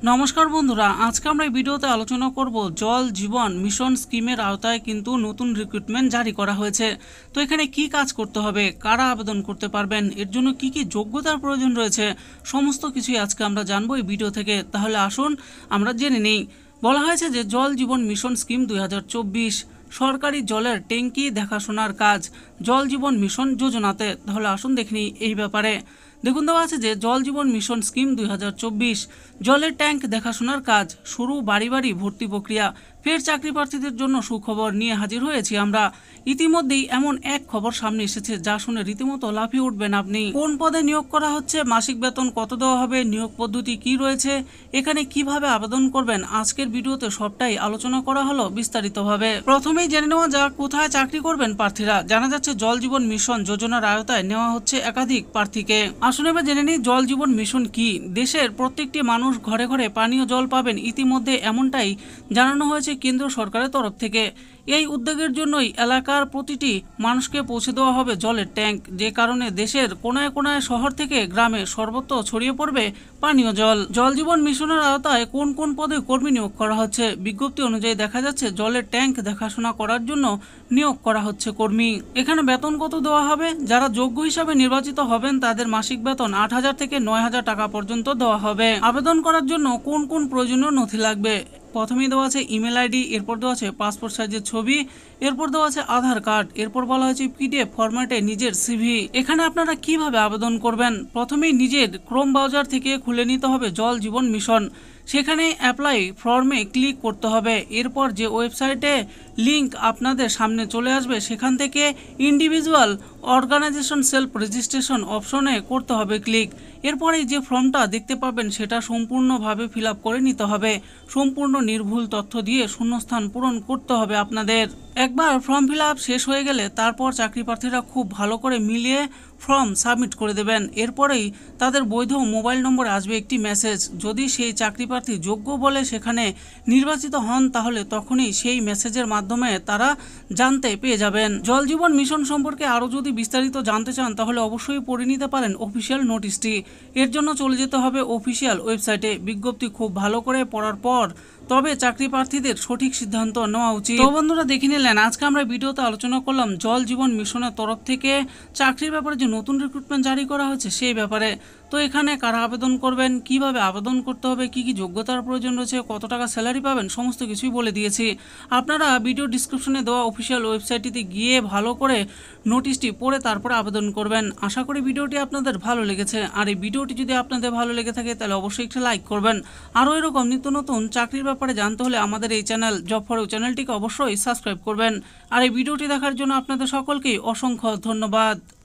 নমস্কার বন্ধুরা, আজকে আমরা এই ভিডিওতে আলোচনা করব জল জীবন মিশন স্কিমের আওতায় কিন্তু নতুন রিক্রুটমেন্ট জারি করা হয়েছে। তো এখানে কি কাজ করতে হবে, কারা আবেদন করতে পারবেন, এর জন্য কি কি যোগ্যতার প্রয়োজন রয়েছে, সমস্ত কিছুই আজকে আমরা জানবো এই ভিডিও থেকে। তাহলে আসুন আমরা জেনে নেই। বলা হয়েছে যে জল জীবন মিশন স্কিম 2024 সরকারি জলের ট্যাঙ্কি দেখাশোনার কাজ জল জীবন মিশন যোজনাতে। তাহলে আসুন দেখে নিই এই ব্যাপারে। দেখুন, দেওয়া আছে যে জল জীবন মিশন স্কিম 2024 জলের ট্যাঙ্ক দেখাশোনার কাজ শুরু, বাড়ি বাড়ি ভর্তি প্রক্রিয়া। ফের চাকরি প্রার্থীদের জন্য সুখবর নিয়ে হাজির হয়েছি আমরা। ইতিমধ্যেই এমন এক খবর সামনে এসেছে যা শুনে রীতিমতো লাফিয়ে উঠবেন আপনি। কোন পদে নিয়োগ করা হচ্ছে, মাসিক বেতন কত দেওয়া হবে, নিয়োগ পদ্ধতি কি রয়েছে, এখানে কিভাবে আবেদন করবেন, আজকের ভিডিওতে সবটাই আলোচনা করা হলো বিস্তারিতভাবে। প্রথমেই জেনে নেওয়া যাক কোথায় চাকরি করবেন প্রার্থীরা। জানা যাচ্ছে জল জীবন মিশন যোজনার আওতায় নেওয়া হচ্ছে একাধিক প্রার্থীকে। আসুন এবার জেনে নিই জল জীবন মিশন কি। দেশের প্রত্যেকটি মানুষ ঘরে ঘরে পানীয় জল পাবেন, ইতিমধ্যে এমনটাই জানানো হয়েছে কেন্দ্র সরকারের তরফ থেকে। এই উদ্যোগের জন্যই এলাকার প্রতিটি মানুষকে পৌঁছে দেওয়া হবে জলের ট্যাঙ্ক, যে কারণে দেশের কোনায় কোনায় শহর থেকে গ্রামে সর্বত্র ছড়িয়ে পড়বে পানীয় জল। জল জীবন মিশনের আওতায় কোন কোন পদে কর্মী নিয়োগ করা হচ্ছে, বিজ্ঞপ্তি অনুযায়ী দেখা যাচ্ছে জলের ট্যাঙ্ক দেখাশোনা করার জন্য নিয়োগ করা হচ্ছে কর্মী। এখানে বেতন কত দেওয়া হবে, যারা যোগ্য হিসাবে নির্বাচিত হবেন তাদের মাসিক বেতন 8,000 থেকে 9,000 টাকা পর্যন্ত দেওয়া হবে। আবেদন করার জন্য কোন কোন প্রয়োজনীয় নথি লাগবে, প্রথমেই দেওয়া আছে ইমেল আইডি, এরপর দেওয়া আছে পাসপোর্ট সাইজের ছবি, এরপর দেওয়া আছে আধার কার্ড, এরপর বলা হয়েছে পিডিএফ ফরম্যাটে নিজের সিভি। এখানে আপনারা কিভাবে আবেদন করবেন, প্রথমেই নিজের ক্রোম ব্রাউজার থেকে খুলে নিতে হবে জল জীবন মিশন, সেখানে অ্যাপ্লাই ফর্মে ক্লিক করতে হবে। এরপর যে ওয়েবসাইটে লিংক আপনাদের সামনে চলে আসবে সেখান থেকে ইন্ডিভিজুয়াল অর্গানাইজেশন সেলফ রেজিস্ট্রেশন অপশনে করতে হবে ক্লিক। এরপরে যে ফর্মটা দেখতে পাবেন সেটা সম্পূর্ণভাবে ফিল আপ করে নিতে হবে। সম্পূর্ণ নির্ভুল তথ্য দিয়ে শূন্যস্থান পূরণ করতে হবে আপনাদের। একবার ফর্ম ফিল আপ শেষ হয়ে গেলে তারপর চাকরি প্রার্থীরা খুব ভালো করে মিলিয়ে ফর্ম সাবমিট করে দেবেন। এরপরেই তাদের বৈধ মোবাইল নম্বরে আসবে একটি মেসেজ। যদি সেই চাকরি প্রার্থী যোগ্য বলে সেখানে নির্বাচিত হন তাহলে তখনই সেই মেসেজের মাধ্যমে তারা জানতে পেয়ে যাবেন। জল জীবন মিশন সম্পর্কে আরও যদি বিস্তারিত জানতে চান তাহলে অবশ্যই পড়ে নিতে পারেন অফিসিয়াল নোটিশটি। এর জন্য চলে যেতে হবে অফিসিয়াল ওয়েবসাইটে। বিজ্ঞপ্তি খুব ভালো করে পড়ার পর তবে চাকরি প্রার্থীদের সঠিক সিদ্ধান্ত নেওয়া উচিত। তো বন্ধুরা, দেখে নিলেন আজকে আমরা ভিডিওতে আলোচনা করলাম জল জীবন মিশনের তরফ থেকে চাকরির ব্যাপারে যে নতুন রিক্রুটমেন্ট জারি করা হয়েছে সেই ব্যাপারে। তো এখানে কারা আবেদন করবেন, কিভাবে আবেদন করতে হবে, কি কি যোগ্যতার প্রয়োজন রয়েছে, কত টাকা স্যালারি পাবেন, সমস্ত কিছুই বলে দিয়েছি। আপনারা ভিডিও ডিসক্রিপশনে দেওয়া অফিসিয়াল ওয়েবসাইটটিতে গিয়ে ভালো করে নোটিশটি পড়ে তারপরে আবেদন করবেন। আশা করি ভিডিওটি আপনাদের ভালো লেগেছে। আর এই ভিডিওটি যদি আপনাদের ভালো লেগে থাকে তাহলে অবশ্যই একটা লাইক করবেন। আরও এরকম নিত্য নতুন চাকরির ব্যাপারে জানতে হলে আমাদের এই চ্যানেল জব ফর ইউ চ্যানেলটিকে অবশ্যই সাবস্ক্রাইব করবেন। আর এই ভিডিওটি দেখার জন্য আপনাদের সকলকেই অসংখ্য ধন্যবাদ।